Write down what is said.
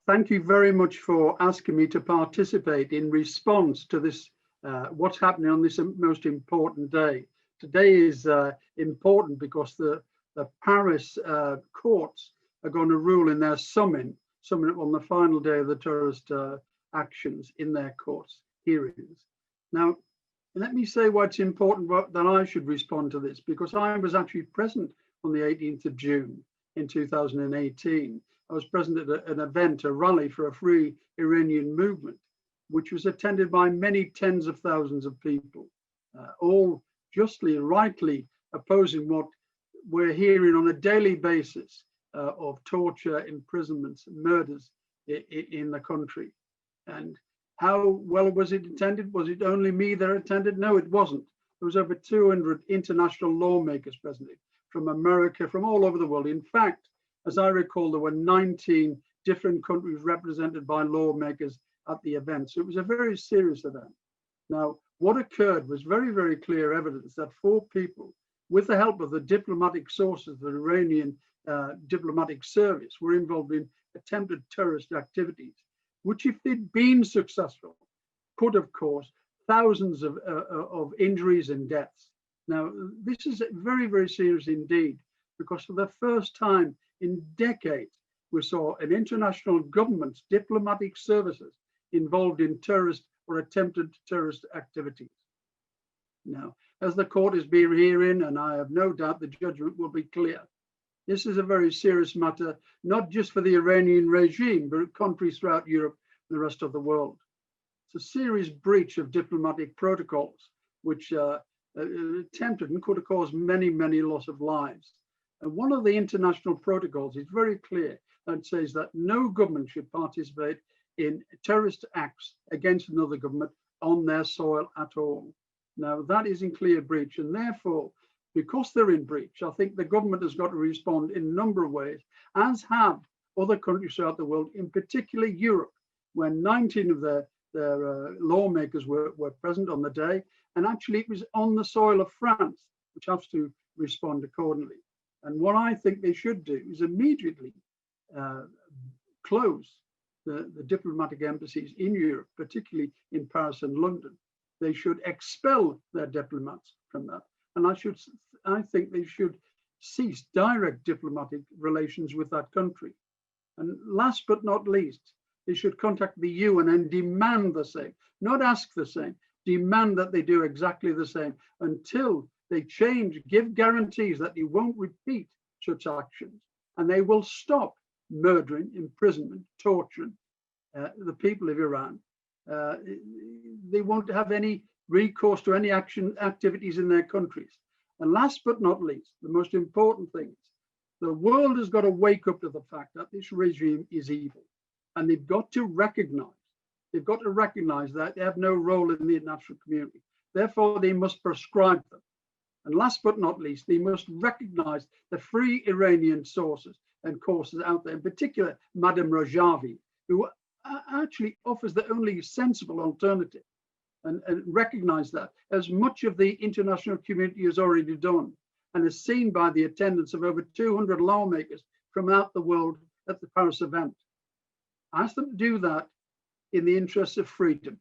Thank you very much for asking me to participate in response to this, what's happening on this most important day. Today is important because the Paris courts are going to rule in their summit on the final day of the terrorist actions in their courts hearings. Now, let me say why it's important that I should respond to this, because I was actually present on the 18th of June in 2018. I was present at an event, a rally for a free Iranian movement, which was attended by many tens of thousands of people, all justly and rightly opposing what we're hearing on a daily basis of torture, imprisonments, murders in the country. And how well was it attended? Was it only me that attended? No, it wasn't. There was over 200 international lawmakers present from America, from all over the world. In fact, as I recall, there were 19 different countries represented by lawmakers at the event. So it was a very serious event. Now, what occurred was very, very clear evidence that 4 people, with the help of the diplomatic sources, the Iranian diplomatic service, were involved in attempted terrorist activities, which, if they'd been successful, could have caused thousands of injuries and deaths. Now, this is very, very serious indeed, because for the first time in decades, we saw an international government's diplomatic services involved in terrorist or attempted terrorist activities. Now, as the court is being hearing, and I have no doubt the judgment will be clear, this is a very serious matter, not just for the Iranian regime, but countries throughout Europe and the rest of the world. It's a serious breach of diplomatic protocols, which attempted and could have caused many, many loss of lives. And one of the international protocols is very clear and says that no government should participate in terrorist acts against another government on their soil at all. Now, that is in clear breach, and therefore, because they're in breach, I think the government has got to respond in a number of ways, as have other countries throughout the world, in particular Europe, where 19 of their lawmakers were present on the day, and actually it was on the soil of France, which has to respond accordingly. And what I think they should do is immediately close the diplomatic embassies in Europe, particularly in Paris and London. They should expel their diplomats from that. And I think they should cease direct diplomatic relations with that country. And last but not least, they should contact the UN and demand the same, not ask the same, demand that they do exactly the same until they change, give guarantees that they won't repeat such actions, and they will stop murdering, imprisonment, torturing the people of Iran. They won't have any recourse to any activities in their countries. And last but not least, the most important thing is the world has got to wake up to the fact that this regime is evil, and they've got to recognize that they have no role in the international community. Therefore, they must prescribe them. And last but not least, they must recognize the free Iranian sources and courses out there, in particular, Madame Rajavi, who actually offers the only sensible alternative, and recognize that, as much of the international community has already done, and is seen by the attendance of over 200 lawmakers from out the world at the Paris event. Ask them to do that in the interests of freedom.